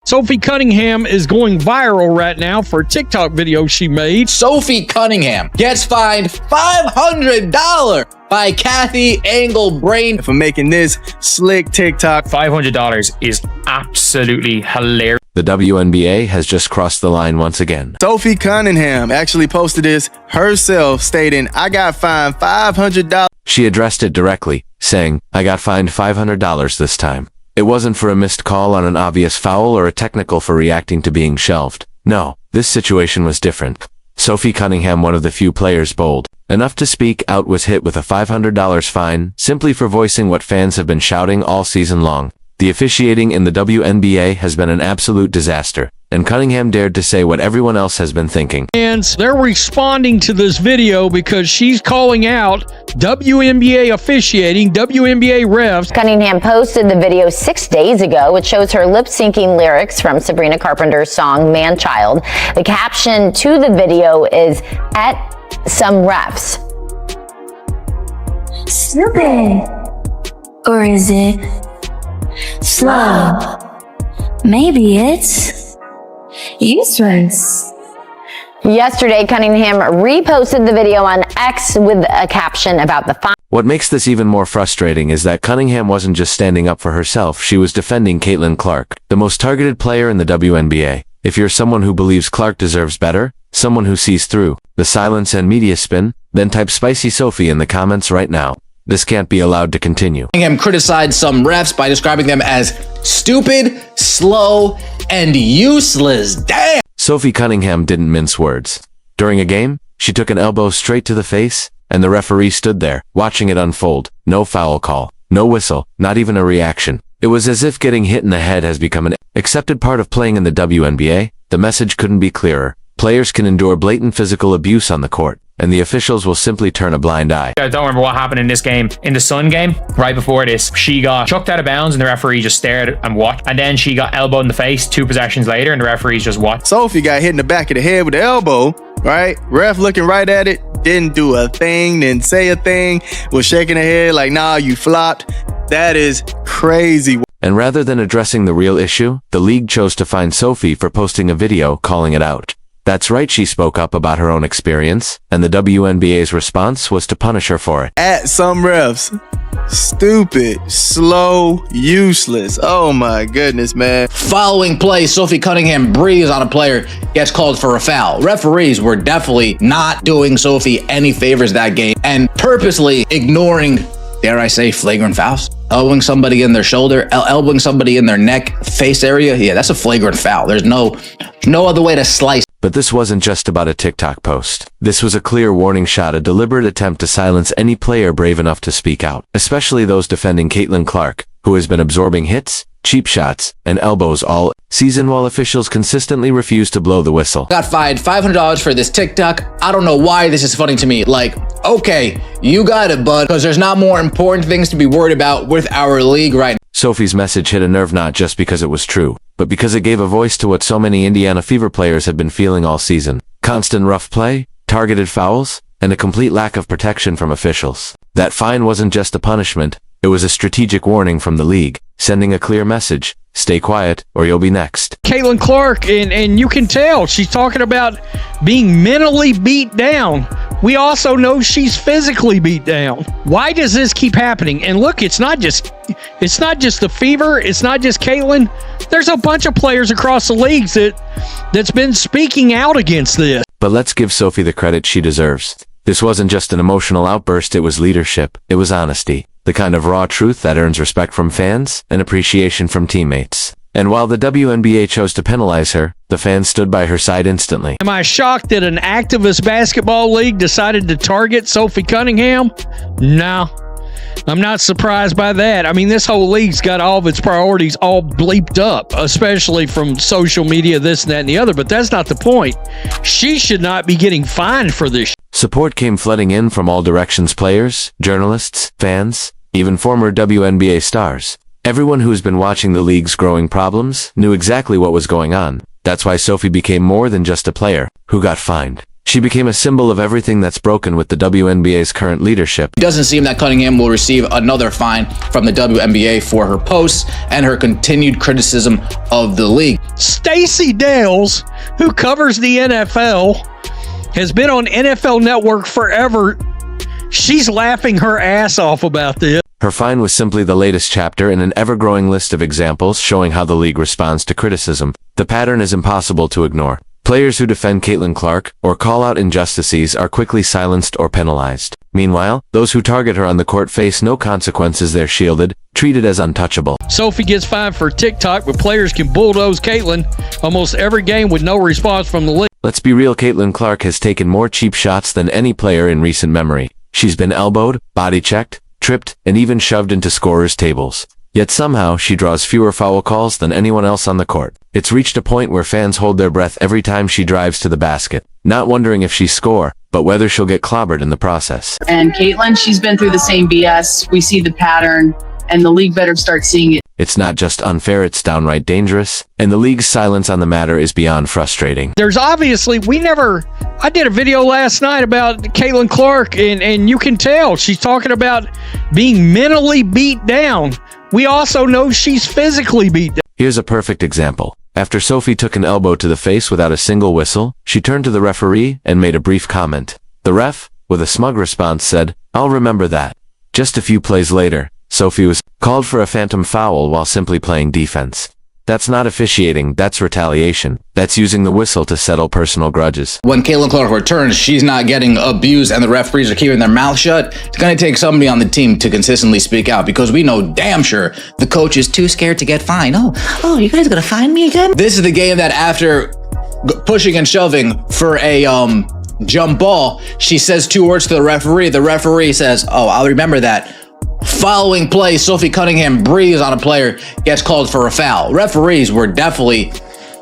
Sophie Cunningham is going viral right now for a TikTok video she made. Sophie Cunningham gets fined $500 by Kathy Engelbrain for making this slick TikTok. $500 is absolutely hilarious. The WNBA has just crossed the line once again. Sophie Cunningham actually posted this herself, stating, "I got fined $500. She addressed it directly, saying, "I got fined $500 this time." It wasn't for a missed call on an obvious foul or a technical for reacting to being shelved. No, this situation was different. Sophie Cunningham, one of the few players bold enough to speak out, was hit with a $500 fine simply for voicing what fans have been shouting all season long. The officiating in the WNBA has been an absolute disaster, and Cunningham dared to say what everyone else has been thinking. And they're responding to this video because she's calling out WNBA officiating, WNBA refs. Cunningham posted the video 6 days ago. It shows her lip-syncing lyrics from Sabrina Carpenter's song Man-Child. The caption to the video is, "At some refs." Stupid. Or is it slow? Maybe it's useless. Yesterday, Cunningham reposted the video on X with a caption about the fine. What makes this even more frustrating is that Cunningham wasn't just standing up for herself, she was defending Caitlin Clark, the most targeted player in the WNBA. If you're someone who believes Clark deserves better, someone who sees through the silence and media spin, then type Spicy Sophie in the comments right now. This can't be allowed to continue. Cunningham criticized some refs by describing them as stupid, slow, and useless. Damn! Sophie Cunningham didn't mince words. During a game, she took an elbow straight to the face, and the referee stood there, watching it unfold. No foul call, no whistle, not even a reaction. It was as if getting hit in the head has become an accepted part of playing in the WNBA. The message couldn't be clearer. Players can endure blatant physical abuse on the court, and the officials will simply turn a blind eye. I don't remember what happened in this game. In the Sun game, right before this, she got chucked out of bounds and the referee just stared and watched. And then she got elbowed in the face 2 possessions later and the referees just watched. Sophie got hit in the back of the head with the elbow, right? Ref looking right at it, didn't do a thing, didn't say a thing, was shaking her head like, nah, you flopped. That is crazy. And rather than addressing the real issue, the league chose to fine Sophie for posting a video calling it out. That's right, she spoke up about her own experience, and the WNBA's response was to punish her for it. At some refs. Stupid, slow, useless. Oh my goodness, man. Following play, Sophie Cunningham breathes on a player, gets called for a foul. Referees were definitely not doing Sophie any favors that game and purposely ignoring, dare I say, flagrant fouls. Elbowing somebody in their shoulder, elbowing somebody in their neck, face area. Yeah, that's a flagrant foul. There's no other way to slice. But this wasn't just about a TikTok post. This was a clear warning shot, a deliberate attempt to silence any player brave enough to speak out, especially those defending Caitlin Clark, who has been absorbing hits, cheap shots, and elbows all season while officials consistently refuse to blow the whistle. Got fined $500 for this TikTok. I don't know why this is funny to me. Like, okay, you got it, bud, because there's not more important things to be worried about with our league right now. Sophie's message hit a nerve not just because it was true, but because it gave a voice to what so many Indiana Fever players had been feeling all season. Constant rough play, targeted fouls, and a complete lack of protection from officials. That fine wasn't just a punishment, it was a strategic warning from the league, sending a clear message: stay quiet or you'll be next. Caitlin Clark, and you can tell she's talking about being mentally beat down. We also know she's physically beat down. Why does this keep happening? And look, it's not just the Fever, it's not just Caitlin. There's a bunch of players across the leagues that's been speaking out against this. But let's give Sophie the credit she deserves. This wasn't just an emotional outburst, it was leadership, it was honesty, the kind of raw truth that earns respect from fans and appreciation from teammates. And while the WNBA chose to penalize her, the fans stood by her side instantly. Am I shocked that an activist basketball league decided to target Sophie Cunningham? No, I'm not surprised by that. I mean, this whole league's got all of its priorities all bleeped up, especially from social media, this and that and the other, but that's not the point. She should not be getting fined for this. Support came flooding in from all directions: players, journalists, fans, even former WNBA stars. Everyone who's been watching the league's growing problems knew exactly what was going on. That's why Sophie became more than just a player who got fined. She became a symbol of everything that's broken with the WNBA's current leadership. It doesn't seem that Cunningham will receive another fine from the WNBA for her posts and her continued criticism of the league. Stacey Dales, who covers the NFL, has been on NFL Network forever. She's laughing her ass off about this. Her fine was simply the latest chapter in an ever-growing list of examples showing how the league responds to criticism. The pattern is impossible to ignore. Players who defend Caitlin Clark or call out injustices are quickly silenced or penalized. Meanwhile, those who target her on the court face no consequences. They're shielded, treated as untouchable. Sophie gets fined for TikTok, but players can bulldoze Caitlin almost every game with no response from the league. Let's be real, Caitlin Clark has taken more cheap shots than any player in recent memory. She's been elbowed, body-checked, tripped, and even shoved into scorers' tables. Yet somehow, she draws fewer foul calls than anyone else on the court. It's reached a point where fans hold their breath every time she drives to the basket, not wondering if she'll score, but whether she'll get clobbered in the process. And Caitlin, she's been through the same BS. We see the pattern, and the league better start seeing it. It's not just unfair, it's downright dangerous, and the league's silence on the matter is beyond frustrating. There's obviously, I did a video last night about Caitlin Clark, and you can tell she's talking about being mentally beat down. We also know she's physically beat down. Here's a perfect example. After Sophie took an elbow to the face without a single whistle, she turned to the referee and made a brief comment. The ref, with a smug response, said, "I'll remember that." Just a few plays later, Sophie was called for a phantom foul while simply playing defense. That's not officiating, that's retaliation. That's using the whistle to settle personal grudges. When Caitlin Clark returns, she's not getting abused and the referees are keeping their mouth shut. It's going to take somebody on the team to consistently speak out, because we know damn sure the coach is too scared to get fined. Oh, you guys going to fine me again? This is the game that after pushing and shoving for a jump ball, she says 2 words to the referee. The referee says, "Oh, I'll remember that." Following play, Sophie Cunningham breathes on a player, gets called for a foul. Referees were definitely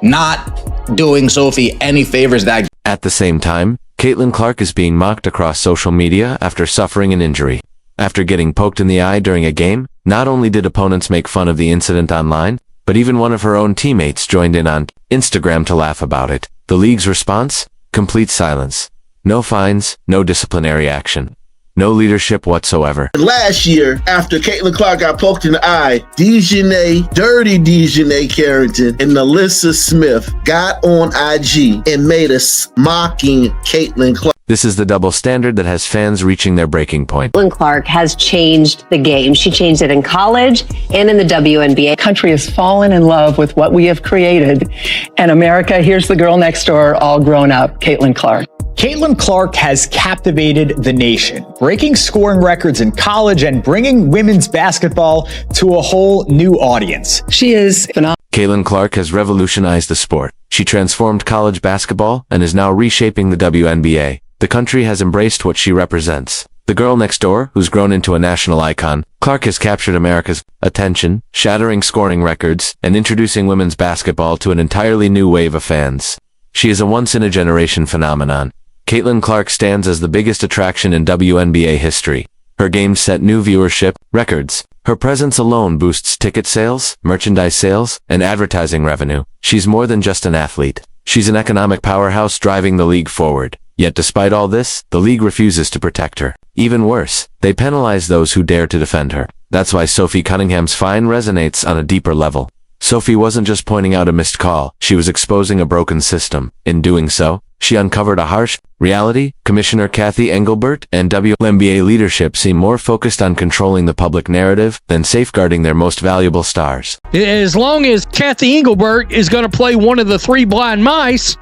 not doing Sophie any favors that. At the same time, Caitlin Clark is being mocked across social media after suffering an injury. After getting poked in the eye during a game, not only did opponents make fun of the incident online, but even one of her own teammates joined in on Instagram to laugh about it. The league's response? Complete silence. No fines, no disciplinary action. No leadership whatsoever. Last year, after Caitlin Clark got poked in the eye, Dirty Dejanay Carrington and Alyssa Smith got on IG and made us mocking Caitlin Clark. This is the double standard that has fans reaching their breaking point. Caitlin Clark has changed the game. She changed it in college and in the WNBA. The country has fallen in love with what we have created. And America, here's the girl next door, all grown up, Caitlin Clark. Caitlin Clark has captivated the nation, breaking scoring records in college and bringing women's basketball to a whole new audience. She is phenomenal. Caitlin Clark has revolutionized the sport. She transformed college basketball and is now reshaping the WNBA. The country has embraced what she represents. The girl next door, who's grown into a national icon, Clark has captured America's attention, shattering scoring records, and introducing women's basketball to an entirely new wave of fans. She is a once-in-a-generation phenomenon. Caitlin Clark stands as the biggest attraction in WNBA history. Her games set new viewership records. Her presence alone boosts ticket sales, merchandise sales, and advertising revenue. She's more than just an athlete. She's an economic powerhouse driving the league forward. Yet despite all this, the league refuses to protect her. Even worse, they penalize those who dare to defend her. That's why Sophie Cunningham's fine resonates on a deeper level. Sophie wasn't just pointing out a missed call, she was exposing a broken system. In doing so, she uncovered a harsh reality. Commissioner Kathy Engelbert and WNBA leadership seem more focused on controlling the public narrative than safeguarding their most valuable stars. As long as Kathy Engelbert is going to play one of the 3 blind mice,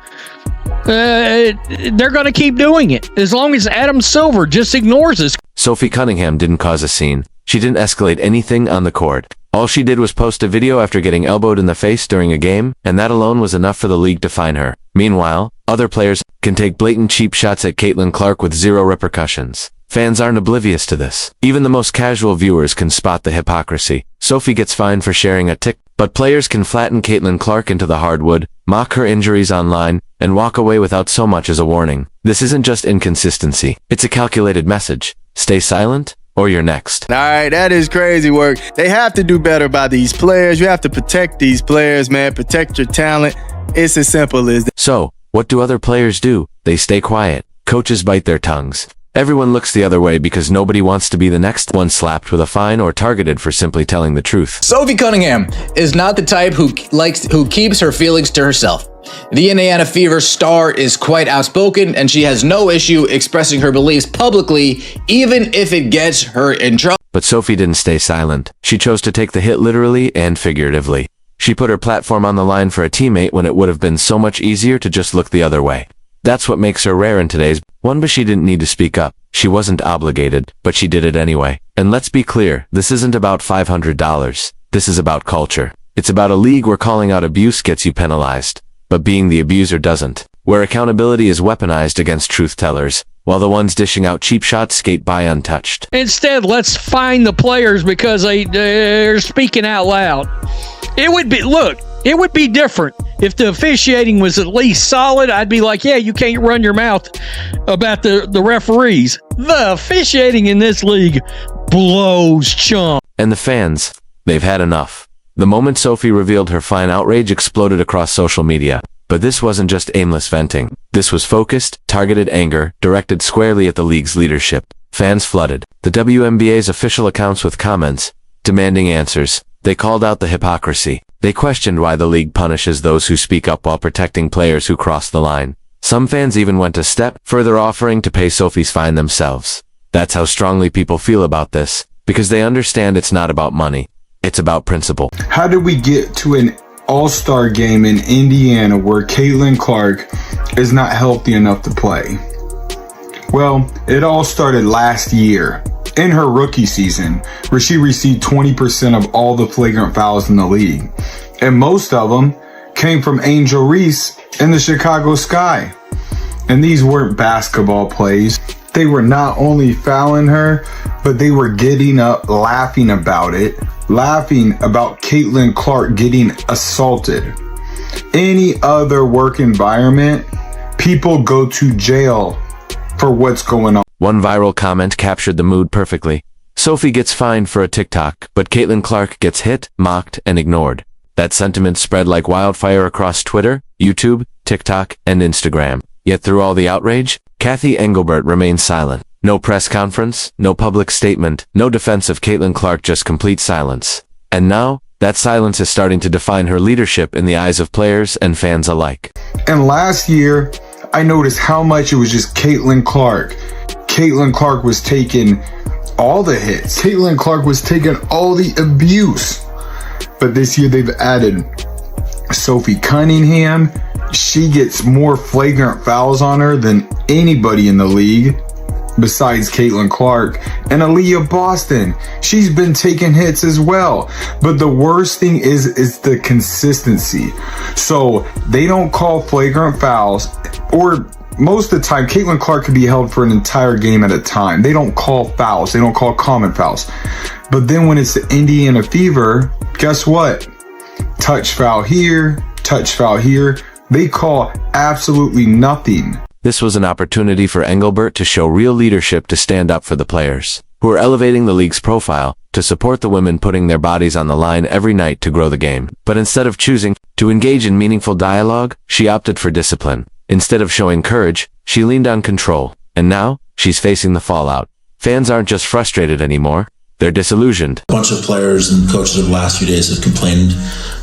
they're going to keep doing it. As long as Adam Silver just ignores us. Sophie Cunningham didn't cause a scene. She didn't escalate anything on the court. All she did was post a video after getting elbowed in the face during a game, and that alone was enough for the league to fine her. Meanwhile, other players can take blatant cheap shots at Caitlin Clark with zero repercussions. Fans aren't oblivious to this. Even the most casual viewers can spot the hypocrisy. Sophie gets fined for sharing a tick, but players can flatten Caitlin Clark into the hardwood, mock her injuries online, and walk away without so much as a warning. This isn't just inconsistency. It's a calculated message. Stay silent, or you're next. All right, that is crazy work. They have to do better by these players. You have to protect these players, man. Protect your talent. It's as simple as that. So, What do other players do? They stay quiet. Coaches bite their tongues. Everyone looks the other way because nobody wants to be the next one slapped with a fine or targeted for simply telling the truth. Sophie Cunningham is not the type who keeps her feelings to herself. The Indiana Fever star is quite outspoken, and she has no issue expressing her beliefs publicly, even if it gets her in trouble. But Sophie didn't stay silent. She chose to take the hit literally and figuratively. She put her platform on the line for a teammate when it would have been so much easier to just look the other way. That's what makes her rare in today's one, but she didn't need to speak up. She wasn't obligated, but she did it anyway. And let's be clear, this isn't about $500. This is about culture. It's about a league where calling out abuse gets you penalized, but being the abuser doesn't. Where accountability is weaponized against truth-tellers, while the ones dishing out cheap shots skate by untouched. Instead, let's fine the players because they're speaking out loud. It would be different if the officiating was at least solid. I'd be like, yeah, you can't run your mouth about the referees. The officiating in this league blows chump. And the fans, they've had enough. The moment Sophie revealed her fine, outrage exploded across social media. But this wasn't just aimless venting. This was focused, targeted anger, directed squarely at the league's leadership. Fans flooded the WNBA's official accounts with comments, demanding answers. They called out the hypocrisy. They questioned why the league punishes those who speak up while protecting players who cross the line. Some fans even went a step further, offering to pay Sophie's fine themselves. That's how strongly people feel about this, because they understand it's not about money. It's about principle. How did we get to an all-star game in Indiana where Caitlin Clark is not healthy enough to play? Well, it all started last year in her rookie season, where she received 20% of all the flagrant fouls in the league. And most of them came from Angel Reese in the Chicago Sky. And these weren't basketball plays. They were not only fouling her, but they were getting up, laughing about it, laughing about Caitlin Clark getting assaulted. Any other work environment, people go to jail for what's going on. One viral comment captured the mood perfectly. Sophie gets fined for a TikTok, but Caitlin Clark gets hit, mocked, and ignored. That sentiment spread like wildfire across Twitter, YouTube, TikTok, and Instagram. Yet through all the outrage, Kathy Engelbert remains silent. No press conference, no public statement, no defense of Caitlin Clark, just complete silence. And now, that silence is starting to define her leadership in the eyes of players and fans alike. And last year, I noticed how much it was just Caitlin Clark. Caitlin Clark was taking all the hits. Caitlin Clark was taking all the abuse. But this year they've added Sophie Cunningham. She gets more flagrant fouls on her than anybody in the league besides Caitlin Clark. And Aaliyah Boston, she's been taking hits as well. But the worst thing is the consistency. So they don't call flagrant fouls, or most of the time, Caitlin Clark could be held for an entire game at a time. They don't call fouls. They don't call common fouls. But then when it's the Indiana Fever, guess what? Touch foul here, touch foul here. They call absolutely nothing. This was an opportunity for Engelbert to show real leadership, to stand up for the players who are elevating the league's profile, to support the women putting their bodies on the line every night to grow the game. But instead of choosing to engage in meaningful dialogue, she opted for discipline. Instead of showing courage, she leaned on control. And now, she's facing the fallout. Fans aren't just frustrated anymore. They're disillusioned. A bunch of players and coaches over the last few days have complained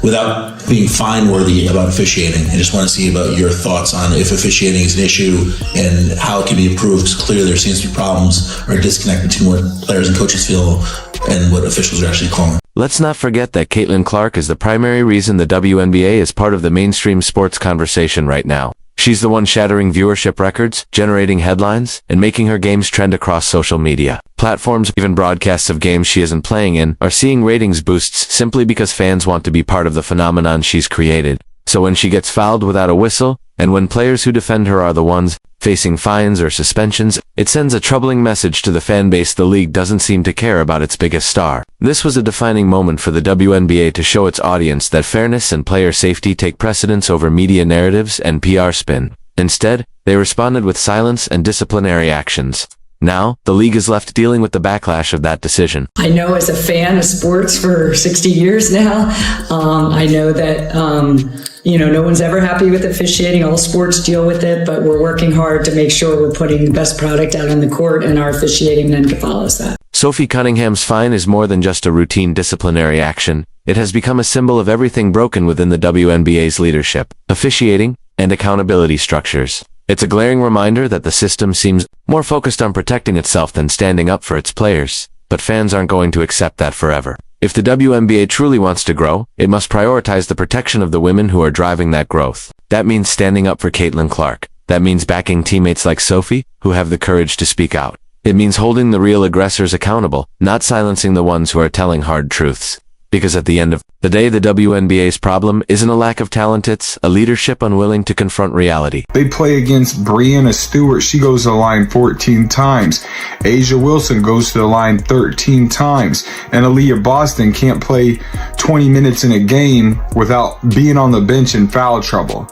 without being fine-worthy about officiating. I just want to see about your thoughts on if officiating is an issue and how it can be improved. Because clearly there seems to be problems or a disconnect between what players and coaches feel and what officials are actually calling. Let's not forget that Caitlin Clark is the primary reason the WNBA is part of the mainstream sports conversation right now. She's the one shattering viewership records, generating headlines, and making her games trend across social media. Platforms, even broadcasts of games she isn't playing in, are seeing ratings boosts simply because fans want to be part of the phenomenon she's created. So when she gets fouled without a whistle, and when players who defend her are the ones facing fines or suspensions, it sends a troubling message to the fan base. The league doesn't seem to care about its biggest star. This was a defining moment for the WNBA to show its audience that fairness and player safety take precedence over media narratives and PR spin. Instead, they responded with silence and disciplinary actions. Now, the league is left dealing with the backlash of that decision. I know as a fan of sports for 60 years now, I know that, no one's ever happy with officiating. All sports deal with it, but we're working hard to make sure we're putting the best product out on the court, and our officiating then follows that. Sophie Cunningham's fine is more than just a routine disciplinary action. It has become a symbol of everything broken within the WNBA's leadership, officiating, and accountability structures. It's a glaring reminder that the system seems more focused on protecting itself than standing up for its players. But fans aren't going to accept that forever. If the WNBA truly wants to grow, it must prioritize the protection of the women who are driving that growth. That means standing up for Caitlin Clark. That means backing teammates like Sophie, who have the courage to speak out. It means holding the real aggressors accountable, not silencing the ones who are telling hard truths. Because at the end of the day, the WNBA's problem isn't a lack of talent, it's a leadership unwilling to confront reality. They play against Breanna Stewart. She goes to the line 14 times. Asia Wilson goes to the line 13 times. And Aaliyah Boston can't play 20 minutes in a game without being on the bench in foul trouble.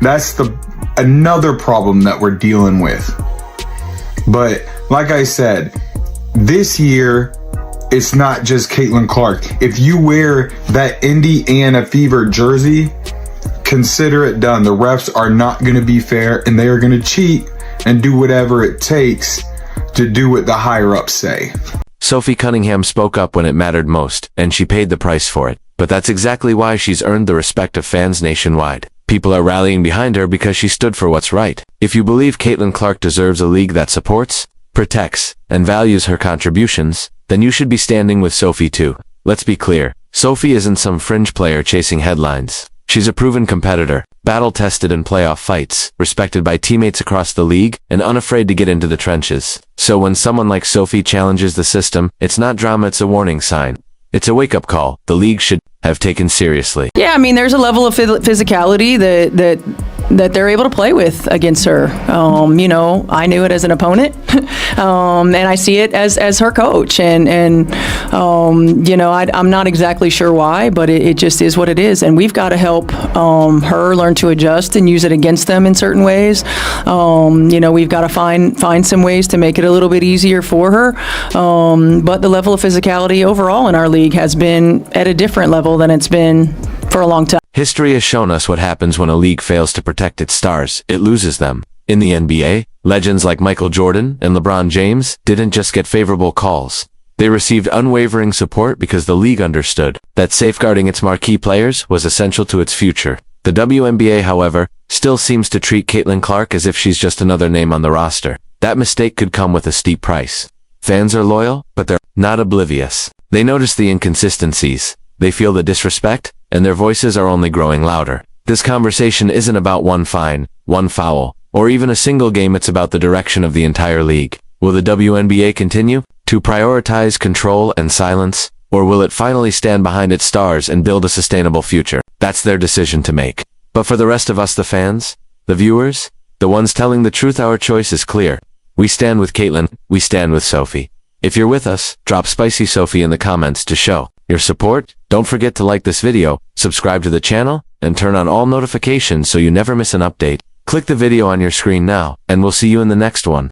That's another problem that we're dealing with. But like I said, this year, it's not just Caitlin Clark. If you wear that Indiana Fever jersey, consider it done. The refs are not going to be fair, and they are going to cheat and do whatever it takes to do what the higher-ups say. Sophie Cunningham spoke up when it mattered most, and she paid the price for it. But that's exactly why she's earned the respect of fans nationwide. People are rallying behind her because she stood for what's right. If you believe Caitlin Clark deserves a league that supports, protects, and values her contributions, then you should be standing with Sophie too. Let's be clear, Sophie isn't some fringe player chasing headlines. She's a proven competitor, battle-tested in playoff fights, respected by teammates across the league, and unafraid to get into the trenches. So when someone like Sophie challenges the system, it's not drama, it's a warning sign. It's a wake-up call the league should have taken seriously. Yeah, I mean, there's a level of physicality that they're able to play with against her. I knew it as an opponent, and I see it as her coach. I'm not exactly sure why, but it just is what it is. And we've got to help her learn to adjust and use it against them in certain ways. We've got to find some ways to make it a little bit easier for her. But the level of physicality overall in our league has been at a different level than it's been for a long time. History has shown us what happens when a league fails to protect its stars. It loses them. In the NBA, legends like Michael Jordan and LeBron James didn't just get favorable calls. They received unwavering support because the league understood that safeguarding its marquee players was essential to its future. The WNBA, however, still seems to treat Caitlin Clark as if she's just another name on the roster. That mistake could come with a steep price. Fans are loyal, but they're not oblivious. They notice the inconsistencies. They feel the disrespect, and their voices are only growing louder. This conversation isn't about one fine, one foul, or even a single game. It's about the direction of the entire league. Will the WNBA continue to prioritize control and silence, or will it finally stand behind its stars and build a sustainable future? That's their decision to make. But for the rest of us, the fans, the viewers, the ones telling the truth, our choice is clear. We stand with Caitlin, we stand with Sophie. If you're with us, drop Spicy Sophie in the comments to show your support. Don't forget to like this video, subscribe to the channel, and turn on all notifications so you never miss an update. Click the video on your screen now, and we'll see you in the next one.